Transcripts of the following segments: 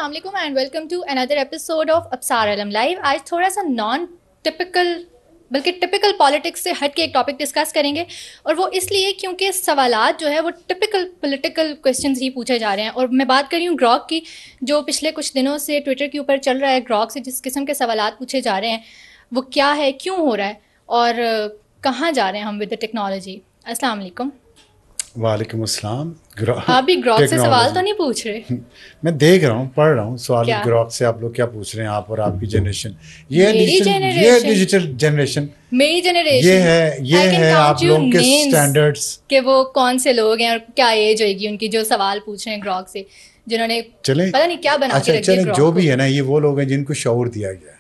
السلام علیکم and welcome to another episode of Absar Alam live. آج تھوڑا سا نان ٹپکل بلکہ ٹپکل پالیٹکس سے ہٹ کے ایک ٹاپک ڈسکس کریں گے, اور وہ اس لیے کیونکہ سوالات جو ہے وہ ٹپکل پولیٹیکل کویشچنز ہی پوچھے جا رہے ہیں. اور میں بات کر رہی ہوں گراک کی, جو پچھلے کچھ دنوں سے ٹویٹر کے اوپر چل رہا ہے. گراک سے جس قسم کے سوالات پوچھے جا رہے ہیں وہ کیا ہے, کیوں ہو رہا ہے, اور کہاں جا رہے ہیں ہم ود دا ٹیکنالوجی. السلام علیکم. وعلیکم السلام. آپ بھی گراک سے سوال تو نہیں پوچھ رہے؟ میں دیکھ رہا ہوں, پڑھ رہا ہوں سوال گراک سے. آپ لوگ کیا پوچھ رہے ہیں, آپ اور آپ کی جنریشن, یہ ڈیجیٹل جنریشن, میری جنریشن, یہ ہے آپ لوگ کے سٹینڈرڈز کہ وہ کون سے لوگ ہیں اور کیا ایج ہوئے گی ان کی جو سوال پوچھ رہے ہیں گراک سے, جنہوں نے پتہ نہیں کیا بنا کے رکھ دیا. جو بھی ہے نا, یہ وہ لوگ ہیں جن کو شعور دیا گیا ہے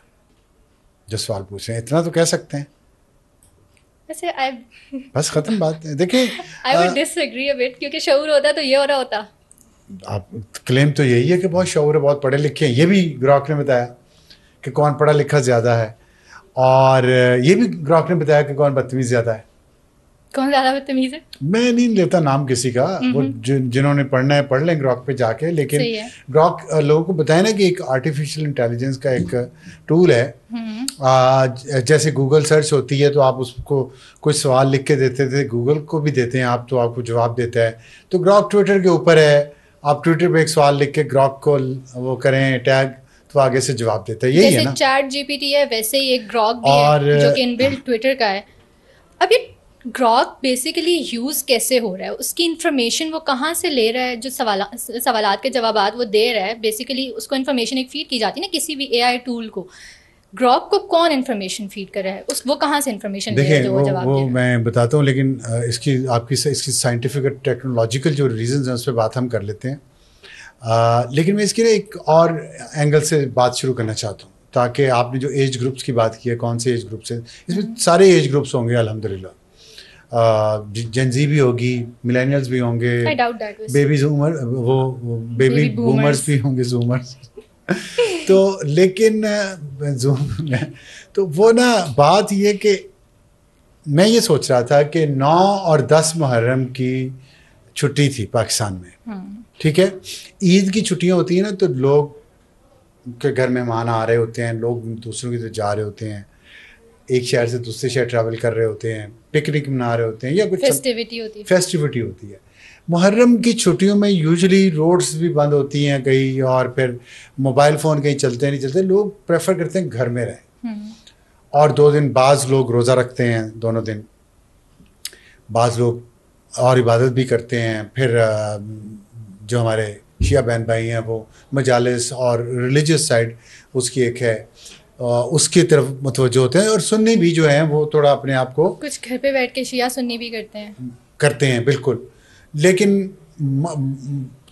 جو سوال پوچھ رہے ہیں. اتنا تو کہہ سکتے ہیں. بس ختم بات ہے. دیکھیں I would disagree a bit, کیونکہ شعور ہوتا تو یہ ہو رہا ہوتا. آپ کلیم تو یہی ہے کہ بہت شعور ہے, بہت پڑھے لکھے ہیں. یہ بھی گراک نے بتایا کہ کون پڑھا لکھا زیادہ ہے, اور یہ بھی گراک نے بتایا کہ کون بدتمیز زیادہ ہے. کون زیادہ بدتمیز ہے؟ میں نہیں لیتا نام کسی کا, وہ جنہوں نے پڑھنا ہے پڑھ لیں گراک پہ جا کے. لیکن گراک لوگوں کو بتائیں نا کہ ایک آرٹیفیشیل انٹیلیجنس کا ایک ٹول ہے. جیسے گوگل سرچ ہوتی ہے تو آپ اس کو کوئی سوال لکھ کے دیتے تھے, گوگل کو بھی دیتے ہیں آپ, تو آپ کو جواب دیتا ہے. تو گراک ٹویٹر کے اوپر ہے, آپ ٹویٹر پہ ایک سوال لکھ کے گراک کو وہ کریں ٹیگ, تو آگے سے جواب دیتا ہے. یہی ہے نا, جیسے چیٹ جی پی ٹی ہے ویسے ہی ایک گراک بھی ہے جو کہ ان بلٹ ٹویٹر کا ہے. اب یہ گراک بیسیکلی یوز کیسے ہو رہا ہے, اس کی انفارمیشن وہ کہاں سے لے رہا ہے, جو سوالات کے جوابات وہ دے رہا ہے, بیسیکلی اس کو انفارمیشن ایک فیڈ کی جاتی ہے نا کسی بھی اے آئی ٹول کو. گراک کو کون انفارمیشن فیڈ کر رہا ہے, وہ کہاں سے انفارمیشن لے رہا ہے جو وہ جواب دے رہا ہے؟ میں بتاتا ہوں, لیکن اس کی آپ کی اس کی سائنٹیفک اور ٹیکنالوجیکل جو ریزنز ہیں اس پہ بات ہم کر لیتے ہیں. لیکن میں اس کے لیے ایک اور اینگل سے بات شروع کرنا چاہتا ہوں, تاکہ آپ نے جو ایج گروپس کی بات کی ہے, کون سے ایج گروپس ہیں, اس میں سارے ایج گروپس ہوں گے الحمدللہ. جن زی بھی ہوگی, ملینیلز بھی ہوں گے, بیبی زومر وہ بیبی بومرز بھی ہوں گے, زومرز. تو لیکن تو وہ نا بات یہ کہ میں یہ سوچ رہا تھا کہ 9 اور 10 محرم کی چھٹی تھی پاکستان میں, ٹھیک ہے. عید کی چھٹیاں ہوتی ہیں نا, تو لوگ کے گھر مہمان آ رہے ہوتے ہیں, لوگ دوسروں کی طرف جا رہے ہوتے ہیں, ایک شہر سے دوسرے شہر ٹریول کر رہے ہوتے ہیں, پکنک منا رہے ہوتے ہیں, یا کچھ فیسٹیوٹی ہوتی ہے. محرم کی چھٹیوں میں یوزلی روڈز بھی بند ہوتی ہیں کہیں, اور پھر موبائل فون کہیں چلتے نہیں چلتے, لوگ پریفر کرتے ہیں گھر میں رہیں. اور 2 دن بعض لوگ روزہ رکھتے ہیں, دونوں دن, بعض لوگ اور عبادت بھی کرتے ہیں. پھر جو ہمارے شیعہ بہن بھائی ہیں وہ مجالس اور ریلیجیس سائڈ اس کی ایک ہے, اس کی طرف متوجہ ہوتے ہیں. اور سنی بھی جو ہیں وہ تھوڑا اپنے آپ کو کچھ گھر پہ بیٹھ کے شیعہ سنی بھی کرتے ہیں بالکل. لیکن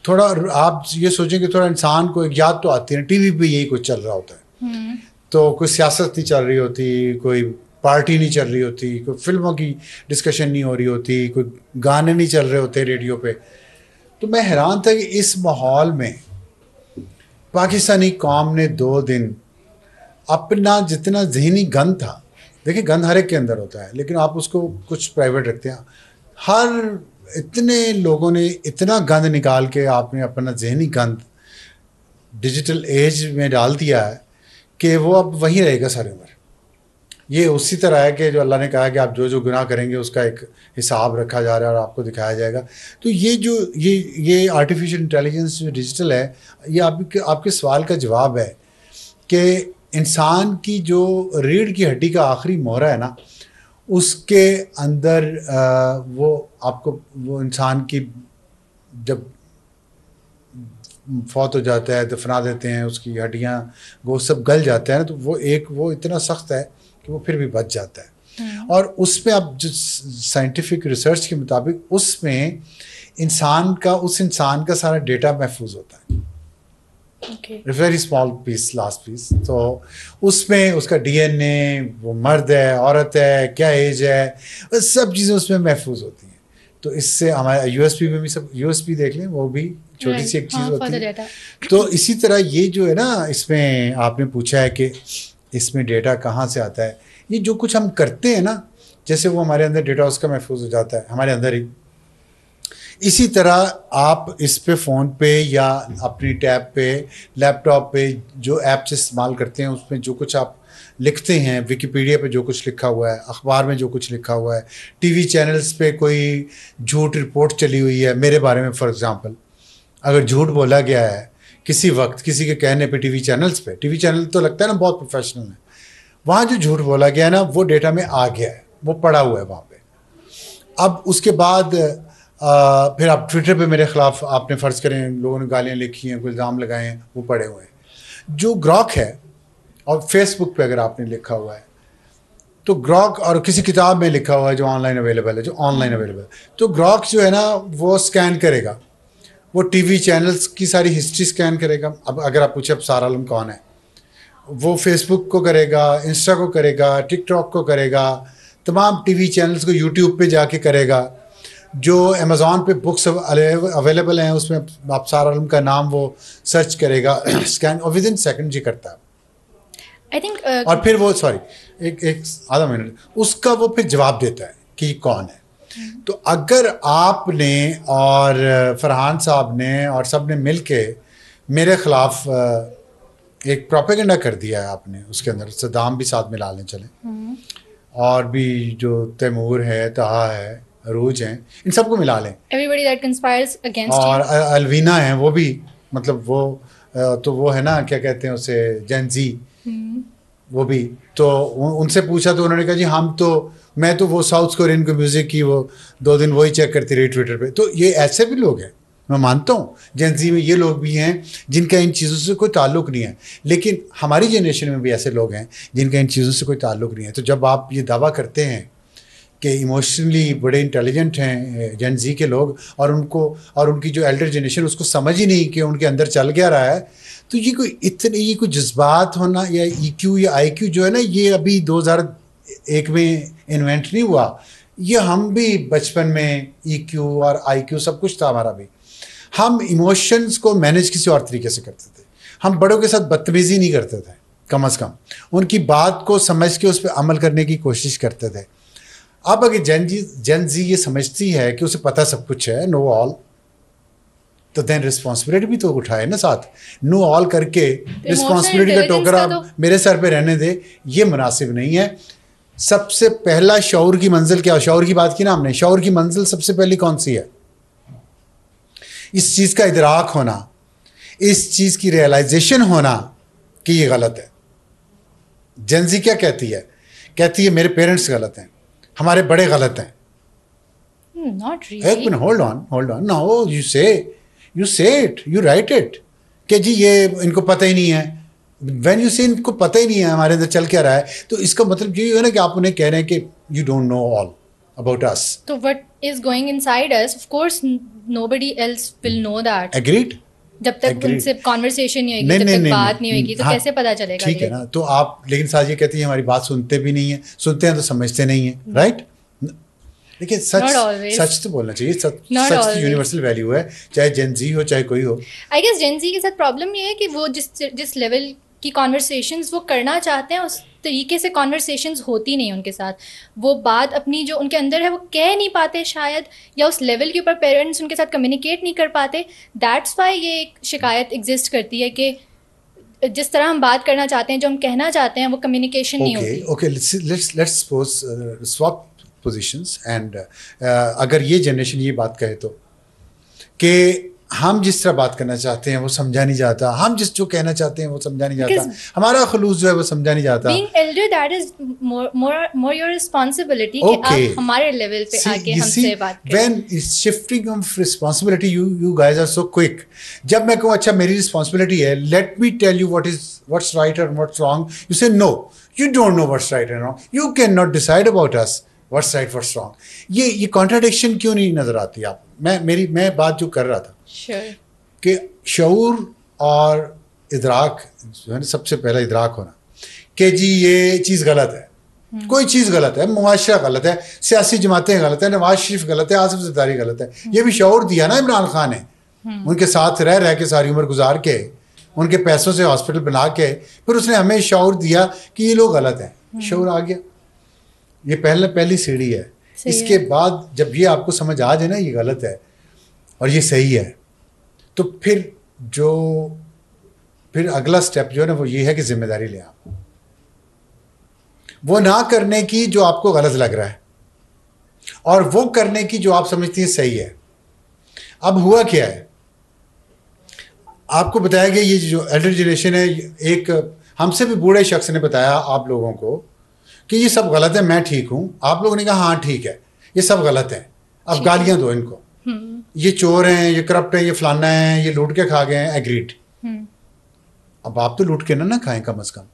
تھوڑا آپ یہ سوچیں کہ تھوڑا انسان کو ایک یاد تو آتی ہے, ٹی وی پہ یہی کچھ چل رہا ہوتا ہے, تو کوئی سیاست نہیں چل رہی ہوتی, کوئی پارٹی نہیں چل رہی ہوتی, کوئی فلموں کی ڈسکشن نہیں ہو رہی ہوتی, کوئی گانے نہیں چل رہے ہوتے ریڈیو پہ. تو میں حیران تھا کہ اس ماحول میں پاکستانی قوم نے 2 دن اپنا جتنا ذہنی گند تھا, دیکھیں گند ہر ایک کے اندر ہوتا ہے, لیکن آپ اس کو کچھ پرائیویٹ رکھتے ہیں, اتنے لوگوں نے اتنا گند نکال کے آپ نے اپنا ذہنی گند ڈیجیٹل ایج میں ڈال دیا ہے کہ وہ اب وہیں رہے گا ساری عمر. یہ اسی طرح ہے کہ جو اللہ نے کہا کہ آپ جو گناہ کریں گے اس کا ایک حساب رکھا جا رہا ہے اور آپ کو دکھایا جائے گا. تو یہ آرٹیفیشیل انٹیلیجنس جو ڈیجیٹل ہے, یہ آپ کے سوال کا جواب ہے کہ انسان کی جو ریڑھ کی ہڈی کا آخری مہرہ ہے نا, اس کے اندر وہ آپ کو وہ انسان کی جب فوت ہو جاتا ہے, دفنا دیتے ہیں, اس کی ہڈیاں وہ سب گل جاتا ہے نا, تو وہ اتنا سخت ہے کہ وہ پھر بھی بچ جاتا ہے. اور اس میں اب جو سائنٹیفک ریسرچ کے مطابق اس میں انسان کا سارا ڈیٹا محفوظ ہوتا ہے. ویری اسمال پیس, لاسٹ پیس. تو اس میں اس کا ڈی این اے, وہ مرد ہے عورت ہے, کیا ایج ہے, سب چیزیں اس میں محفوظ ہوتی ہیں. تو اس سے ہمارے یو ایس پی میں بھی سب, یو ایس پی دیکھ لیں, وہ بھی چھوٹی سی ایک چیز ہوتی ہے. تو اسی طرح یہ جو ہے نا, اس میں آپ نے پوچھا ہے کہ اس میں ڈیٹا کہاں سے آتا ہے. یہ جو کچھ ہم کرتے ہیں نا, جیسے وہ ہمارے اندر ڈیٹا اس کا محفوظ ہو جاتا ہے ہمارے اندر ہی. اسی طرح آپ اس پہ فون پہ یا اپنی ٹیب پہ لیپ ٹاپ پہ جو ایپس استعمال کرتے ہیں اس میں جو کچھ آپ لکھتے ہیں, ویکیپیڈیا پہ جو کچھ لکھا ہوا ہے, اخبار میں جو کچھ لکھا ہوا ہے, ٹی وی چینلز پہ کوئی جھوٹ رپورٹ چلی ہوئی ہے میرے بارے میں فار ایگزامپل, اگر جھوٹ بولا گیا ہے کسی وقت کسی کے کہنے پہ ٹی وی چینلز پہ, ٹی وی چینل تو لگتا ہے نا بہت پروفیشنل ہے, وہاں جو جھوٹ بولا گیا ہے نا وہ ڈیٹا میں آ گیا ہے, وہ پڑا ہوا ہے وہاں پہ. اب اس کے بعد پھر آپ ٹویٹر پہ میرے خلاف آپ نے فرض کریں لوگوں نے گالیاں لکھی ہیں, کوئی الزام لگائے ہیں, وہ پڑے ہوئے ہیں. جو گراک ہے, اور فیس بک پہ اگر آپ نے لکھا ہوا ہے تو گراک, اور کسی کتاب میں لکھا ہوا ہے جو آن لائن اویلیبل ہے, تو گراک جو ہے نا وہ اسکین کرے گا, وہ ٹی وی چینلز کی ساری ہسٹری اسکین کرے گا. اب اگر آپ پوچھیں ابصار عالم کون ہے, وہ فیس بک کو کرے گا, انسٹا کو کرے گا, ٹک ٹاک کو کرے گا, تمام ٹی وی چینلز کو یوٹیوب پہ جا کے کرے گا, جو امیزون پہ بکس اویلیبل ہیں اس میں ابصار عالم کا نام وہ سرچ کرے گا, اسکین, اور ود ان سیکنڈ یہ کرتا ہے. اور پھر وہ ایک آدھا منٹ اس کا وہ پھر جواب دیتا ہے کہ یہ کون ہے. تو اگر آپ نے اور فرحان صاحب نے اور سب نے مل کے میرے خلاف ایک پروپیگنڈا کر دیا ہے, آپ نے اس کے اندر صدام بھی ساتھ ملا لیں چلیں, اور بھی جو تیمور ہے, طہا ہے, عروج ہیں, ان سب کو ملا لیں, اور الوینا ہیں وہ بھی, مطلب وہ تو وہ ہے نا کیا کہتے ہیں اسے, جینزی, وہ بھی. تو ان سے پوچھا تو انہوں نے کہا جی ہم تو, میں تو وہ ساؤتھ کورین کی میوزک کی وہ 2 دن وہی چیک کرتی رہی ٹویٹر پہ. تو یہ ایسے بھی لوگ ہیں, میں مانتا ہوں جینزی میں یہ لوگ بھی ہیں جن کا ان چیزوں سے کوئی تعلق نہیں ہے, لیکن ہماری جنریشن میں بھی ایسے لوگ ہیں جن کا ان چیزوں سے کوئی تعلق نہیں ہے. تو جب آپ یہ دعویٰ کرتے ہیں کہ ایموشنلی بڑے انٹیلیجنٹ ہیں جین زی کے لوگ, اور ان کو, اور ان کی جو ایلڈر جنریشن اس کو سمجھ ہی نہیں کہ ان کے اندر چل کیا رہا ہے, تو یہ کوئی اتنے, یہ کوئی جذبات ہونا یا ای کیو یا آئی کیو جو ہے نا, یہ ابھی 2001 میں انوینٹ نہیں ہوا. یہ ہم بھی بچپن میں ای کیو اور آئی کیو سب کچھ تھا ہمارا بھی. ہم ایموشنز کو مینیج کسی اور طریقے سے کرتے تھے, ہم بڑوں کے ساتھ بدتمیزی نہیں کرتے تھے, کم از کم ان کی بات کو سمجھ کے اس پہ عمل کرنے کی کوشش کرتے تھے. اب اگر جین زی یہ سمجھتی ہے کہ اسے پتہ سب کچھ ہے, نو آل, تو دین رسپانسبلٹی بھی تو اٹھائے نا ساتھ. نو آل کر کے رسپانسبلٹی کا ٹوکرا میرے سر پہ رہنے دے, یہ مناسب نہیں ہے. سب سے پہلا شعور کی منزل کیا, شعور کی بات کی نا ہم نے, شعور کی منزل سب سے پہلی کون سی ہے؟ اس چیز کا ادراک ہونا, اس چیز کی ریئلائزیشن ہونا کہ یہ غلط ہے. جین زی کیا کہتی ہے میرے پیرنٹس غلط ہیں, ہمارے بڑے غلط ہیں. ایک minute, hold on, no you say it, you write it کہ جی یہ ان کو پتہ ہی نہیں ہے. when you say ان کو پتہ ہی نہیں ہے ہمارے اندر چل کیا رہا ہے, تو اس کا مطلب یہ ہے نا کہ آپ انہیں کہہ رہے ہیں کہ you don't know all about us. So what is going inside us, of course nobody else will know that. Agreed. جب تک ان سے conversation نہیں ہوگی, جب تک بات نہیں ہوگی, تو کیسے پتہ چلے گا؟ ٹھیک ہے نا. تو آپ لیکن ساتھ یہ کہتی ہیں ہماری بات سنتے بھی نہیں ہیں, سنتے ہیں تو سمجھتے نہیں ہیں, رائٹ. لیکن سچ تو بولنا چاہیے, سچ تو یونیورسل ویلیو ہے, چاہے جین زی ہو چاہے کوئی ہو. آئی گیس جین زی کے ساتھ پرابلم یہ ہے کہ وہ جس لیول کی کانورسیشنز وہ کرنا چاہتے ہیں اس طریقے سے کانورسیشنز ہوتی نہیں ان کے ساتھ. وہ بات اپنی جو ان کے اندر ہے وہ کہہ نہیں پاتے شاید, یا اس لیول کے اوپر پیرنٹس ان کے ساتھ کمیونیکیٹ نہیں کر پاتے. دیٹس وائی یہ ایک شکایت ایگزسٹ کرتی ہے کہ جس طرح ہم بات کرنا چاہتے ہیں, جو ہم کہنا چاہتے ہیں, وہ کمیونیکیشن نہیں ہوتی. Okay, let's suppose swap positions, and اگر یہ جنریشن یہ بات کہے تو کہ ہم جس طرح بات کرنا چاہتے ہیں وہ سمجھا نہیں جاتا, ہم جو کہنا چاہتے ہیں وہ سمجھا نہیں جاتا, ہمارا خلوص جو ہے وہ سمجھا نہیں جاتا. Being elder, that is more your responsibility کہ آپ ہمارے لیول پہ آ کے ہم سے بات کریں. When it's shifting of responsibility, you guys are so quick. جب میں کہوں اچھا میری رسپانسبلٹی ہے, let me tell you what's right and what's wrong, you say no, you don't know what's right and wrong, you cannot decide about us what's right what's wrong. یہ contradiction کیوں نہیں نظر آتی آپ؟ میں بات جو کر رہا تھا کہ شعور اور ادراک جو ہے نا, سب سے پہلا ادراک ہونا کہ جی یہ چیز غلط ہے, کوئی چیز غلط ہے, معاشرہ غلط ہے, سیاسی جماعتیں غلط ہیں, نواز شریف غلط ہے, آصف زرداری غلط ہے. یہ بھی شعور دیا نا عمران خان نے, ان کے ساتھ رہ کے ساری عمر گزار کے, ان کے پیسوں سے ہاسپٹل بنا کے, پھر اس نے ہمیں شعور دیا کہ یہ لوگ غلط ہیں. شعور آ گیا, یہ پہلی سیڑھی ہے. اس کے بعد جب یہ آپ کو سمجھ آ جائے نا یہ غلط ہے, اور یہ صحیح ہے، تو پھر اگلا سٹیپ جو ہے نا وہ یہ ہے کہ ذمہ داری لیں آپ، وہ نہ کرنے کی جو آپ کو غلط لگ رہا ہے اور وہ کرنے کی جو آپ سمجھتی ہیں صحیح ہے. اب ہوا کیا ہے، آپ کو بتایا گیا یہ جو ایلڈر جنریشن ہے، ایک ہم سے بھی بوڑھے شخص نے بتایا آپ لوگوں کو کہ یہ سب غلط ہے، میں ٹھیک ہوں. آپ لوگوں نے کہا ہاں ٹھیک ہے، یہ سب غلط ہے، اب گالیاں دو ان کو، یہ چور ہیں، یہ کرپٹ ہیں، یہ فلانا ہیں، یہ لوٹ کے کھا گئے ہیں، ایگریڈ. اب آپ تو لوٹ کے نہ کھائیں، کم از کم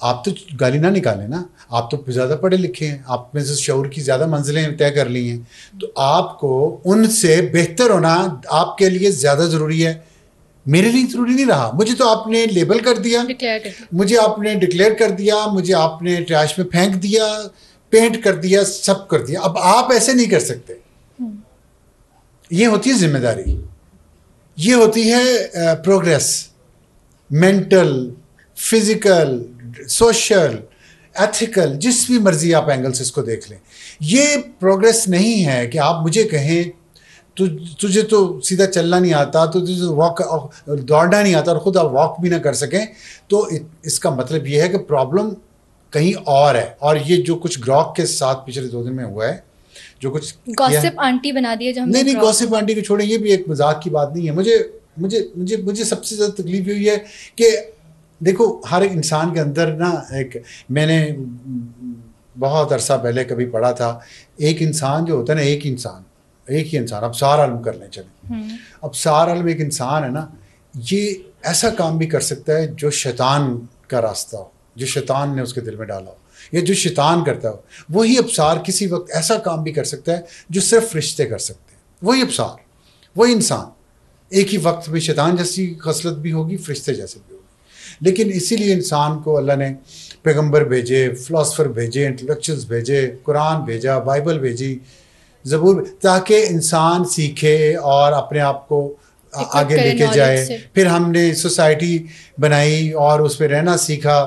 آپ تو گالی نہ نکالیں نا، آپ تو زیادہ پڑھے لکھے ہیں، آپ میں سے شعور کی زیادہ منزلیں طے کر لی ہیں، تو آپ کو ان سے بہتر ہونا آپ کے لیے زیادہ ضروری ہے. میرے لیے ضروری نہیں رہا، مجھے تو آپ نے لیبل کر دیا، مجھے آپ نے ڈکلیئر کر دیا، مجھے آپ نے ٹریش میں پھینک دیا، پینٹ کر دیا، سب کر دیا. اب آپ ایسے نہیں کر سکتے. یہ ہوتی ہے ذمہ داری، یہ ہوتی ہے progress, mental, physical, social, ethical, جس بھی مرضی آپ اینگل سے اس کو دیکھ لیں. یہ پروگریس نہیں ہے کہ آپ مجھے کہیں تجھے تو سیدھا چلنا نہیں آتا، تو تجھے واک دوڑنا نہیں آتا اور خود آپ واک بھی نہ کر سکیں، تو اس کا مطلب یہ ہے کہ پرابلم کہیں اور ہے. اور یہ جو کچھ گراک کے ساتھ پچھلے 2 دن میں ہوا ہے، جو کچھ گوسپ آنٹی بنا دیا جو ہم نے. نہیں گوسپ آنٹی کو چھوڑیں، یہ بھی ایک مذاق کی بات نہیں ہے. مجھے سب سے زیادہ تکلیف ہوئی ہے کہ دیکھو ہر ایک انسان کے اندر نا میں نے بہت عرصہ پہلے کبھی پڑھا تھا، ایک انسان جو ہوتا ہے نا، ایک ہی انسان ابصار عالم کر لیں چلیں، ابصار عالم ایک انسان ہے نا، یہ ایسا کام بھی کر سکتا ہے جو شیطان کا راستہ ہو، جو شیطان نے اس کے دل میں ڈالا ہو، یا جو شیطان کرتا ہو. وہی ابصار کسی وقت ایسا کام بھی کر سکتا ہے جو صرف فرشتے کر سکتے ہیں. وہی ابصار، وہی انسان ایک ہی وقت میں شیطان جیسی خصلت بھی ہوگی، فرشتے جیسے بھی ہوگی. لیکن اسی لیے انسان کو اللہ نے پیغمبر بھیجے، فلاسفر بھیجے، انٹلیکچوئلز بھیجے، قرآن بھیجا، بائبل بھیجی، زبور، تاکہ انسان سیکھے اور اپنے آپ کو آگے لے کے جائے. پھر ہم نے سوسائٹی بنائی اور اس پہ رہنا سیکھا.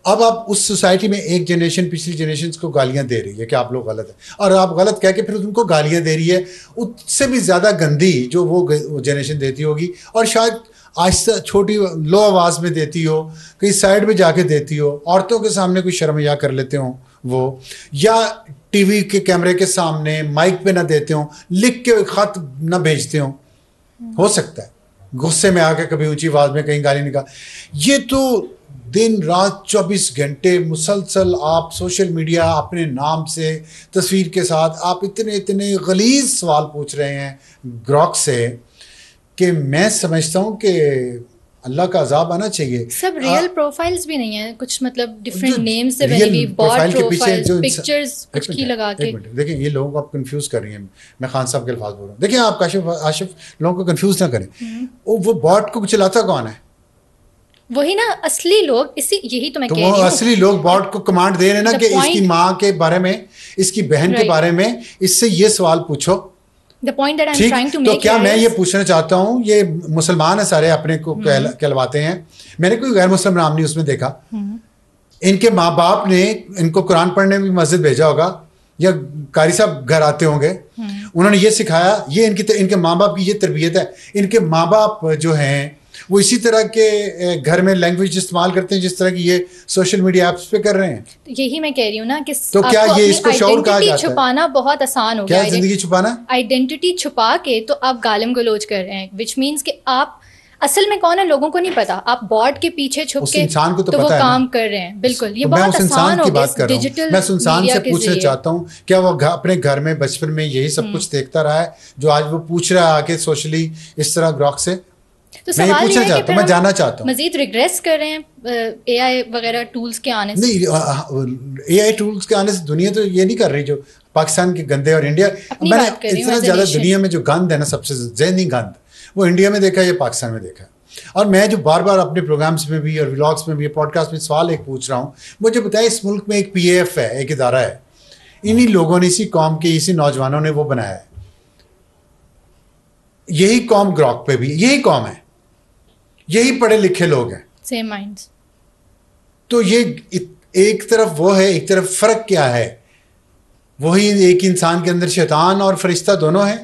اب آپ اس سوسائٹی میں ایک جنریشن پچھلی جنریشنز کو گالیاں دے رہی ہے کہ آپ لوگ غلط ہیں، اور آپ غلط کہہ کے پھر ان کو گالیاں دے رہی ہے اس سے بھی زیادہ گندی جو وہ جنریشن دیتی ہوگی، اور شاید آہستہ چھوٹی لو آواز میں دیتی ہو، کہیں سائڈ میں جا کے دیتی ہو، عورتوں کے سامنے کوئی شرم حیا کر لیتے ہوں وہ، یا ٹی وی کے کیمرے کے سامنے مائک پہ نہ دیتے ہوں، لکھ کے خط نہ بھیجتے ہوں. ہو سکتا ہے غصے میں آ کے کبھی اونچی آواز میں کہیں گالی نکال. یہ تو دن رات 24 گھنٹے مسلسل آپ سوشل میڈیا اپنے نام سے تصویر کے ساتھ آپ اتنے غلیظ سوال پوچھ رہے ہیں گراک سے کہ میں سمجھتا ہوں کہ اللہ کا عذاب آنا چاہیے. سب ریئل پروفائلز بھی نہیں ہیں، کچھ مطلب ڈفرینٹ نیم سے بنی ہوئی بوٹ پروفائلز، پکچرز کچھ کی لگا کے. دیکھیں یہ لوگوں کو آپ کنفیوز کر رہی ہیں، میں خان صاحب کے الفاظ بول رہا ہوں. دیکھیں آپ آشف لوگوں کو کنفیوز نہ کریں. وہ باٹ کو چلاتا کون ہے؟ وہی نا اصلی لوگ. یہی تو میں کہہ رہی ہوں، وہ اصلی لوگ باٹ کو کمانڈ دے رہے ہیں نا کہ اس کی ماں کے بارے میں، اس کی بہن کے بارے میں اس سے یہ سوال پوچھو. تو کیا میں یہ پوچھنا چاہتا ہوں، یہ مسلمان ہیں سارے، اپنے کو کہلواتے ہیں، میں نے کوئی غیر مسلم نام نہیں اس میں دیکھا. ان کے ماں باپ نے ان کو قرآن پڑھنے بھی مسجد بھیجا ہوگا، یا قاری صاحب گھر آتے ہوں گے، انہوں نے یہ سکھایا، یہ ان کے ماں باپ کی یہ تربیت ہے. ان کے ماں باپ جو ہیں وہ اسی طرح کے گھر میں لینگویج استعمال کرتے ہیں جس طرح کی یہ سوشل میڈیا ایپس پہ کر رہے ہیں. یہی میں کہہ رہی ہوں نا کہ تو کیا یہ اس کو شعور کہا جاتا ہے؟ چھپانا بہت آسان ہو گیا. کیا زندگی چھپانا؟ آئیڈینٹی چھپا کے تو آپ گالم گلوچ کر رہے ہیں، وچ مینس کہ آپ اصل میں کون ہے لوگوں کو نہیں پتا، آپ بورڈ کے پیچھے چھپ کے تو وہ کام کر رہے ہیں. بالکل یہ بہت آسان ہو گیا ڈیجیٹل. میں اس انسان سے پوچھنا چاہتا ہوں، کیا وہ اپنے گھر میں بچپن میں یہی سب کچھ دیکھتا رہا ہے جو آج وہ پوچھ رہا ہے آ کے سوشلی اس طرح گراک سے؟ تو سوال یہ ہے کہ میں جاننا چاہتا ہوں مزید ریگریس کر رہے ہیں اے آئی وغیرہ ٹولز کے آنے سے. نہیں، اے آئی ٹولز کے آنے سے دنیا تو یہ نہیں کر رہی جو پاکستان کے گندے، اور انڈیا میں نے اتنا زیادہ دنیا میں جو گند ہے نا، سب سے ذہنی گند، وہ انڈیا میں دیکھا ہے یا پاکستان میں دیکھا ہے. اور میں جو بار بار اپنے پروگرامس میں بھی اور ولاگس میں بھی پوڈ کاسٹ میں سوال ایک پوچھ رہا ہوں، مجھے بتائیں اس ملک میں ایک پی اے ایف ہے، ایک ادارہ ہے، انہی لوگوں نے، اسی قوم کے اسی نوجوانوں نے وہ بنایا ہے. یہی قوم گراک پہ بھی یہی قوم ہے، یہی پڑھے لکھے لوگ ہیں، سیم مائنڈز. تو یہ ایک طرف وہ ہے، ایک طرف فرق کیا ہے؟ وہی ایک انسان کے اندر شیطان اور فرشتہ دونوں ہیں.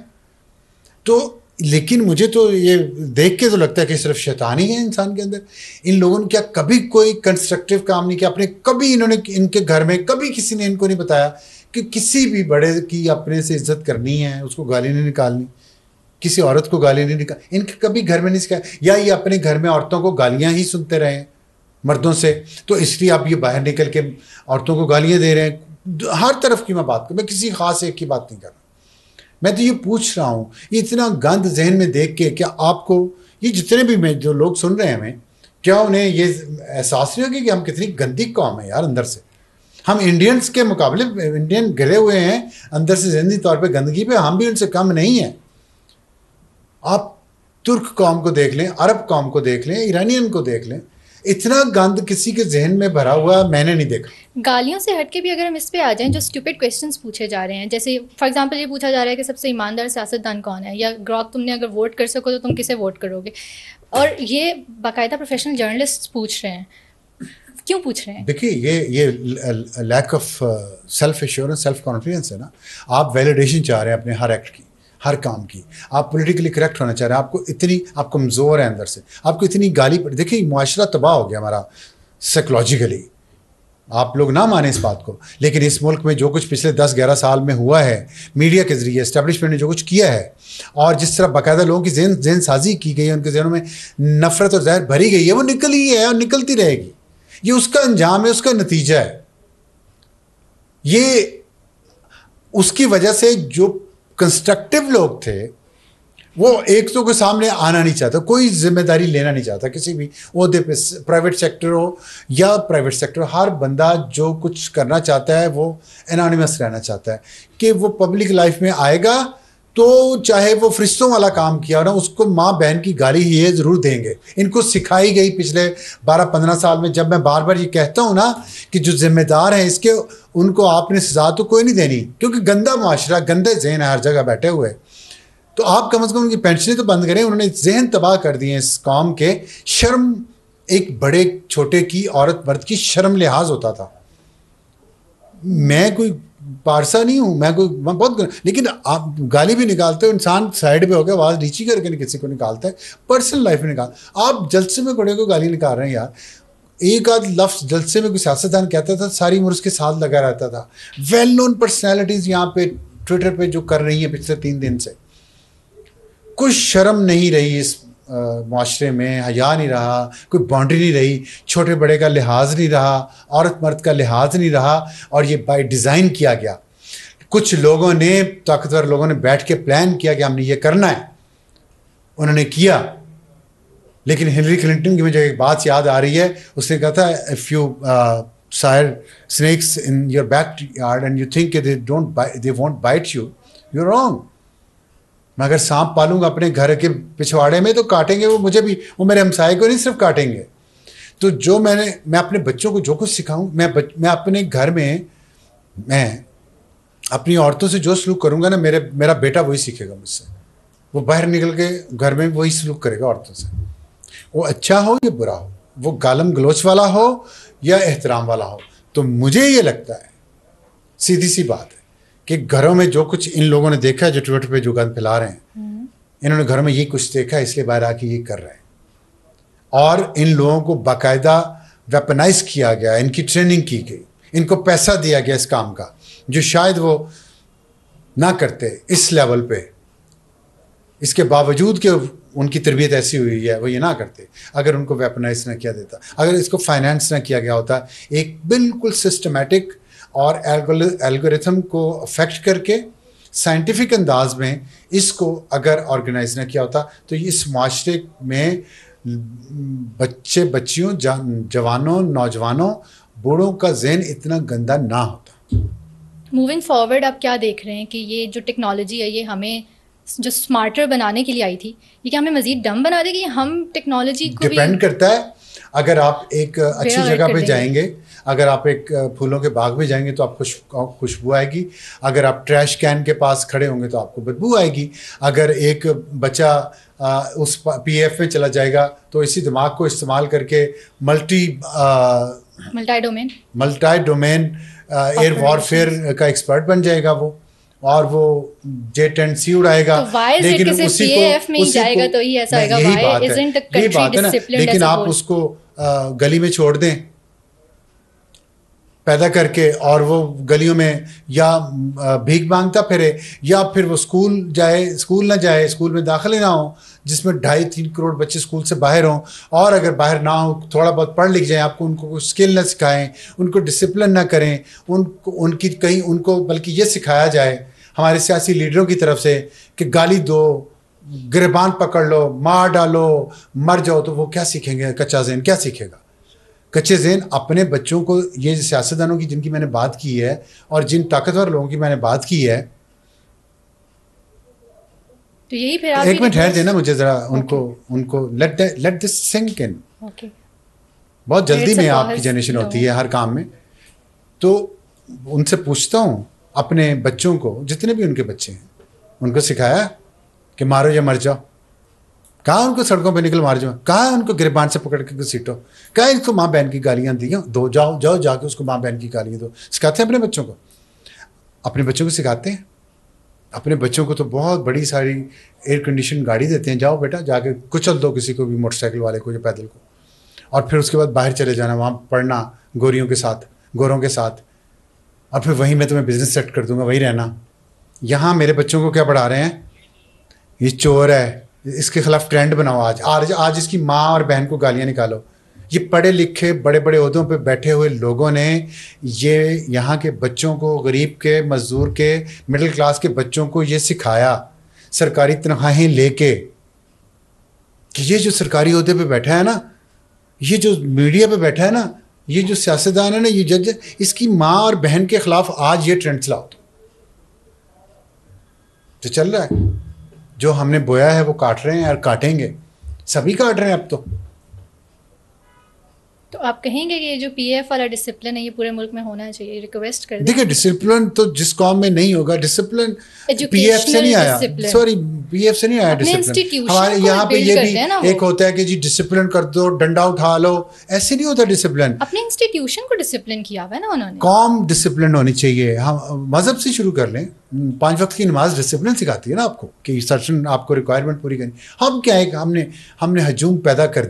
تو لیکن مجھے تو یہ دیکھ کے تو لگتا ہے کہ صرف شیطان ہی ہے انسان کے اندر. ان لوگوں نے کیا کبھی کوئی کنسٹرکٹیو کام نہیں کیا اپنے, کبھی انہوں نے ان کے گھر میں کبھی کسی نے ان کو نہیں بتایا کہ کسی بھی بڑے کی اپنے سے عزت کرنی ہے, اس کو گالی نہیں نکالنی, کسی عورت کو گالی نہیں نکالنی. ان کے کبھی گھر میں نہیں سکھایا, یا یہ اپنے گھر میں عورتوں کو گالیاں ہی سنتے رہے ہیں مردوں سے, تو اس لیے آپ یہ باہر نکل کے عورتوں کو گالیاں دے رہے ہیں. ہر طرف کی میں بات کروں, میں کسی خاص ایک کی بات نہیں کر رہا. میں تو یہ پوچھ رہا ہوں, یہ اتنا گند ذہن میں دیکھ کے کیا آپ کو, یہ جتنے بھی میں جو لوگ سن رہے ہیں ہمیں, کیا انہیں یہ احساس نہیں ہوگا کہ ہم کتنی گندی قوم ہیں یار اندر سے. ہم انڈینس کے مقابلے انڈین گرے ہوئے ہیں اندر سے ذہنی طور پہ گندگی پہ, ہم بھی ان سے کم نہیں ہیں. آپ ترک قوم کو دیکھ لیں, عرب قوم کو دیکھ لیں, ایرانین کو دیکھ لیں, اتنا گند کسی کے ذہن میں بھرا ہوا میں نے نہیں دیکھا. گالیوں سے ہٹ کے بھی اگر ہم اس پہ آ جائیں, جو اسٹوپڈ کویسچنس پوچھے جا رہے ہیں, جیسے فار ایگزامپل یہ پوچھا جا رہا ہے کہ سب سے ایماندار سیاستدان کون ہے, یا گراک تم نے اگر ووٹ کر سکو تو تم کسے ووٹ کرو گے, اور یہ باقاعدہ پروفیشنل جرنلسٹ پوچھ رہے ہیں. کیوں پوچھ رہے ہیں؟ دیکھیے یہ lack of self assurance, self confidence ہے نا. آپ ویلیڈیشن چاہ رہے ہیں اپنے ہر ایکٹ کی, ہر کام کی, آپ پولیٹیکلی کریکٹ ہونا چاہ رہے ہیں, آپ کو اتنی, آپ کمزور ہیں اندر سے, آپ کو اتنی گالی. دیکھیے معاشرہ تباہ ہو گیا ہمارا سائیکولوجیکلی, آپ لوگ نہ مانیں اس بات کو, لیکن اس ملک میں جو کچھ پچھلے 10-11 سال میں ہوا ہے میڈیا کے ذریعے, اسٹیبلشمنٹ نے جو کچھ کیا ہے, اور جس طرح باقاعدہ لوگوں کی ذہن سازی کی گئی ہے, ان کے ذہنوں میں نفرت اور زہر بھری گئی ہے, وہ نکلی ہے اور نکلتی رہے گی. یہ اس کا انجام ہے, اس کا نتیجہ ہے. یہ اس کی وجہ سے جو کنسٹرکٹیو لوگ تھے وہ ایک تو کے سامنے آنا نہیں چاہتا, کوئی ذمہ داری لینا نہیں چاہتا کسی بھی عہدے پہ, پرائیویٹ سیکٹر ہو یا پرائیویٹ سیکٹر, ہر بندہ جو کچھ کرنا چاہتا ہے وہ انانیمس رہنا چاہتا ہے, کہ وہ پبلک لائف میں آئے گا تو چاہے وہ فرشتوں والا کام کیا نا, اس کو ماں بہن کی گالی یہ ضرور دیں گے. ان کو سکھائی گئی پچھلے 12-15 سال میں. جب میں بار بار یہ کہتا ہوں نا کہ جو ذمہ دار ہیں اس کے, ان کو آپ نے سزا تو کوئی نہیں دینی, کیونکہ گندا معاشرہ, گندے ذہن ہے ہر جگہ بیٹھے ہوئے. تو آپ کم از کم ان کی پینشنیں تو بند کریں. انہوں نے ذہن تباہ کر دیے اس قوم کے. شرم, ایک بڑے چھوٹے کی, عورت مرد کی شرم لحاظ ہوتا تھا. میں کوئی پارسا نہیں ہوں, میں بہت, لیکن آپ گالی بھی نکالتے ہو, انسان سائڈ پہ ہو کے آواز نیچی کر کے کسی کو نکالتا ہے, پرسنل لائف میں نکال. آپ جلسے میں کھڑے کو گالی نکال رہے ہیں یار. ایک آدھ لفظ جلسے میں کوئی سیاستدان کہتا تھا, ساری عمر اس کے ساتھ لگا رہتا تھا. ویل نون پرسنالٹیز یہاں پہ ٹویٹر پہ جو کر رہی ہیں پچھلے 3 دن سے, کچھ شرم نہیں رہی اس معاشرے میں, حیا نہیں رہا, کوئی باؤنڈری نہیں رہی, چھوٹے بڑے کا لحاظ نہیں رہا, عورت مرد کا لحاظ نہیں رہا, اور یہ بائی ڈیزائن کیا گیا. کچھ لوگوں نے, طاقتور لوگوں نے بیٹھ کے پلان کیا کہ ہم نے یہ کرنا ہے, انہوں نے کیا. لیکن ہلری کلنٹن کی مجھے ایک بات یاد آ رہی ہے, اس نے کہا تھا اف یو سائر snakes in your backyard and you think they won't bite you, you're wrong. میں اگر سانپ پالوں گا اپنے گھر کے پچھواڑے میں تو کاٹیں گے وہ مجھے بھی, وہ میرے ہمسائے کو نہیں صرف کاٹیں گے. تو جو میں اپنے بچوں کو جو کچھ سکھاؤں, میں اپنے گھر میں میں اپنی عورتوں سے جو سلوک کروں گا نا, میرا بیٹا وہی سیکھے گا مجھ سے. وہ باہر نکل کے گھر میں وہی سلوک کرے گا عورتوں سے, وہ اچھا ہو یا برا ہو, وہ گالم گلوچ والا ہو یا احترام والا ہو. تو مجھے یہ لگتا ہے, سیدھی سی بات ہے, کہ گھروں میں جو کچھ ان لوگوں نے دیکھا ہے, جو ٹویٹر پہ جو گند پھیلا رہے ہیں, انہوں نے گھروں میں یہ کچھ دیکھا ہے, اس لیے باہر آ کے یہ کر رہے ہیں. اور ان لوگوں کو باقاعدہ ویپنائز کیا گیا, ان کی ٹریننگ کی گئی, ان کو پیسہ دیا گیا اس کام کا, جو شاید وہ نہ کرتے اس لیول پہ. اس کے باوجود کہ ان کی تربیت ایسی ہوئی ہے, وہ یہ نہ کرتے. اگر ان کو ویپنائز نہ کیا دیتا, اگر اس کو فائنانس نہ کیا گیا ہوتا, ایک بالکل سسٹمیٹک اور الگوریتھم کو افیکٹ کر کے سائنٹیفک انداز میں اس کو اگر آرگنائز نہ کیا ہوتا, تو اس معاشرے میں بچے بچیوں, جوانوں, نوجوانوں, بوڑھوں کا ذہن اتنا گندا نہ ہوتا. موونگ فارورڈ آپ کیا دیکھ رہے ہیں کہ یہ جو ٹیکنالوجی ہے یہ ہمیں جو اسمارٹر بنانے کے لیے آئی تھی, یہ کیا ہمیں مزید ڈم بنا دے گی؟ ہم ٹیکنالوجی کو ڈپینڈ کرتا ہے. اگر آپ ایک اچھی جگہ پہ جائیں گے, اگر آپ ایک پھولوں کے باغ میں جائیں گے تو آپ خوشبو آئے گی. اگر آپ ٹریش کین کے پاس کھڑے ہوں گے تو آپ کو بدبو آئے گی. اگر ایک بچہ اس پی ایف میں چلا جائے گا تو اسی دماغ کو استعمال کر کے ملٹی ڈومین ایئر وارفیئر کا ایکسپرٹ بن جائے گا وہ, اور وہ J10C اڑائے گا, لیکن اسی کو یہی بات ہے نا. لیکن آپ اس کو گلی میں چھوڑ دیں پیدا کر کے, اور وہ گلیوں میں یا بھیک مانگتا پھرے, یا پھر وہ اسکول نہ جائے, اسکول میں داخلے نہ ہوں, جس میں 2.5-3 کروڑ بچے اسکول سے باہر ہوں, اور اگر باہر نہ ہوں تھوڑا بہت پڑھ لکھ جائیں, آپ کو ان کو کوئی اسکل نہ سکھائیں, ان کو ڈسپلن نہ کریں, ان کو بلکہ یہ سکھایا جائے ہمارے سیاسی لیڈروں کی طرف سے کہ گالی دو, گریبان پکڑ لو, مار ڈالو, مر جاؤ, تو وہ کیا سیکھیں گے؟ کچا ذہن کیا سیکھے گا؟ کچے ذہن اپنے بچوں کو, یہ سیاستدانوں کی جن کی میں نے بات کی ہے اور جن طاقتور لوگوں کی میں نے بات کی ہے, تو یہی پھر ایک منٹ ٹھہر دینا مجھے ذرا, ان کو لیٹ دس سنک ان. بہت جلدی میں آپ کی جنریشن ہوتی ہے ہر کام میں, تو ان سے پوچھتا ہوں اپنے بچوں کو, جتنے بھی ان کے بچے ہیں, ان کو سکھایا کہ مارو یا مر جاؤ؟ کہاں ان کو سڑکوں پہ نکل مار جاؤ؟ کہاں ان کو گریبان سے پکڑ کے سیٹو؟ کہاں ان کو ماں بہن کی گالیاں دو؟ جاؤ جا کے اس کو ماں بہن کی گالیاں دو. سکھاتے ہیں اپنے بچوں کو, اپنے بچوں کو سکھاتے ہیں. اپنے بچوں کو تو بہت بڑی ساری ایئر کنڈیشن گاڑی دیتے ہیں, جاؤ بیٹا جا کے کچل دو کسی کو بھی, موٹر سائیکل والے کو یا پیدل کو, اور پھر اس کے بعد باہر چلے جانا, وہاں پڑھنا گوروں کے ساتھ, اور پھر وہیں میں تمہیں بزنس سیٹ کر دوں گا, وہیں رہنا. یہاں میرے بچوں کو کیا پڑھا رہے ہیں؟ یہ چور ہے, اس کے خلاف ٹرینڈ بناؤ, آج اس کی ماں اور بہن کو گالیاں نکالو. یہ پڑھے لکھے بڑے بڑے عہدوں پہ بیٹھے ہوئے لوگوں نے یہ یہاں کے بچوں کو, غریب کے, مزدور کے, مڈل کلاس کے بچوں کو یہ سکھایا سرکاری تنخواہیں لے کے, کہ یہ جو سرکاری عہدے پہ بیٹھا ہے نا, یہ جو میڈیا پہ بیٹھا ہے نا, یہ جو سیاستدان ہے نا, یہ جج, اس کی ماں اور بہن کے خلاف آج یہ ٹرینڈ چلاؤ. تو چل رہا ہے, جو ہم نے بویا ہے وہ کاٹ رہے ہیں اور کاٹیں گے, سبھی کاٹ رہے ہیں اب تو آپ کہیں گے کہ یہ جو پی ایف والا ڈسپلن ہے یہ پورے ملک میں ہونا چاہیے؟ ریکویسٹ کر دیں. دیکھیں ڈسپلن تو جس قوم میں نہیں ہوگا, ڈسپلن پی ایف سے نہیں آیا, سوری پی ایف سے نہیں آیا ڈسپلن. ہمارے یہاں پہ یہ بھی ایک ہوتا ہے کہ جی ڈسپلن کر دو, ڈنڈا اٹھا لو, ایسے نہیں ہوتا ڈسپلن. اپنے انسٹیٹیوشن کو ڈسپلن کیا ہوا ہے نا انہوں نے. قوم ڈسپلن ہونی چاہیے. ہم مذہب سے شروع کر لیں, 5 وقت کی نماز ڈسپلن سکھاتی ہے نا آپ کو, کہ سرٹن آپ کو ریکوائرمنٹ پوری کرنی. ہم کیا ہے, ہم نے ہجوم پیدا کر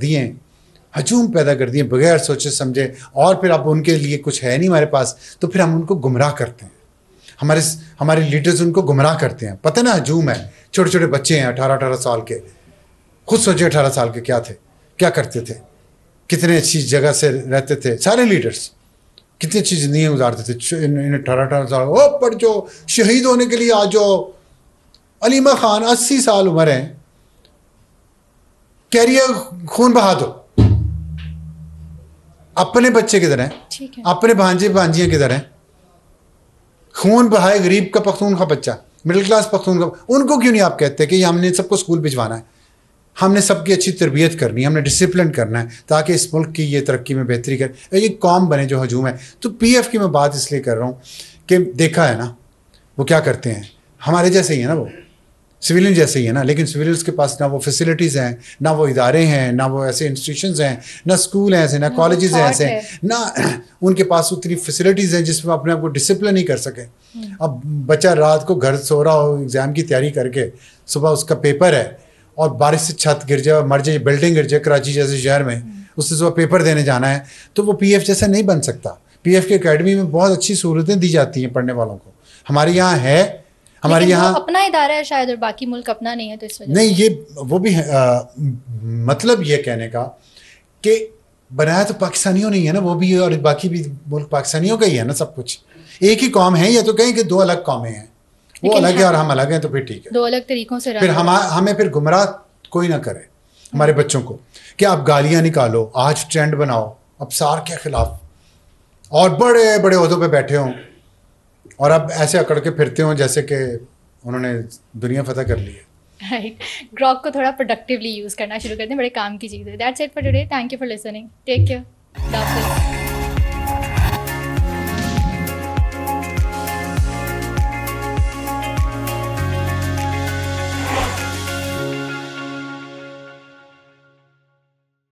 دیے بغیر سوچے سمجھے, اور پھر اب ان کے لیے کچھ ہے نہیں ہمارے پاس, تو پھر ہم ان کو گمراہ کرتے ہیں. ہمارے لیڈرز ان کو گمراہ کرتے ہیں. پتہ نا ہجوم ہے, چھوٹے چھوٹے بچے ہیں 18 سال کے, خود سوچے 18 سال کے کیا کرتے تھے, کتنے اچھی جگہ سے رہتے تھے. سارے لیڈرز کتنی اچھی زندگیاں گزارتے تھے. 18 سال پڑھ جاؤ, شہید ہونے کے لیے آ جاؤ. علیمہ خان 80 سال عمر ہیں, کہہ رہی ہے خون بہا دو. اپنے بچے کدھر ہیں, اپنے بھانجے بھانجیاں کدھر ہیں؟ خون بہائے غریب کا پختونخوا بچہ, مڈل کلاس پختونخوا, ان کو کیوں نہیں آپ کہتے کہ ہم نے سب کو اسکول بھجوانا ہے, ہم نے سب کی اچھی تربیت کرنی ہے, ہم نے ڈسپلن کرنا ہے تاکہ اس ملک کی یہ ترقی میں بہتری کرے, یہ قوم بنے جو ہجوم ہے. تو پی ایف کی میں بات اس لیے کر رہا ہوں کہ دیکھا ہے نا وہ کیا کرتے ہیں, ہمارے جیسے ہی ہے نا, وہ سویلین جیسے ہی ہے نا, لیکن سویلینس کے پاس نہ وہ فیسلٹیز ہیں, نہ وہ ادارے ہیں, نہ وہ ایسے انسٹیٹیوشنز ہیں, نہ اسکول ہیں ایسے, نہ کالجز ہیں ایسے, نہ ان کے پاس اتنی فیسلٹیز ہیں جس میں اپنے آپ کو ڈسپلن ہی کر سکیں. اب بچہ رات کو گھر سو رہا ہو ایگزام کی تیاری کر کے, صبح اس کا پیپر ہے اور بارش سے چھت گر جائے, مر جائے, بلڈنگ گر جائے کراچی جیسے شہر میں, اس سے صبح پیپر دینے جانا ہے, تو وہ پی ایف جیسا نہیں بن سکتا. پی ایف کی اکیڈمی میں بہت اچھی سہولتیں دی جاتی ہیں پڑھنے والوں کو, ہمارے یہاں ہے, ہمارے یہاں اپنا ادارہ ہے شاید اور باقی ملک اپنا نہیں ہے, تو اس وجہ نہیں. یہ وہ بھی مطلب یہ کہنے کا کہ بنایا تو پاکستانیوں نہیں ہے نا, وہ بھی اور باقی بھی ملک پاکستانیوں کا ہی ہے نا, سب کچھ ایک ہی قوم ہے. یا تو کہیں کہ 2 الگ قومیں ہیں, وہ الگ ہے اور ہم الگ ہیں, تو پھر ٹھیک ہے, 2 الگ طریقوں سے. پھر ہمیں پھر گمراہ کوئی نہ کرے ہمارے بچوں کو کہ آپ گالیاں نکالو, آج ٹرینڈ بناؤ ابصار کے خلاف, اور بڑے بڑے عہدوں پہ بیٹھے ہوں اور اب ایسے اکڑ کے پھرتے ہوں جیسے کہ انہوں نے دنیا فتح کر لی ہے. رائٹ, گراک کو تھوڑا پروڈکٹیولی یوز کرنا شروع کر دیں, بڑے کام کی چیز ہے. That's it for today, thank you for listening, take care.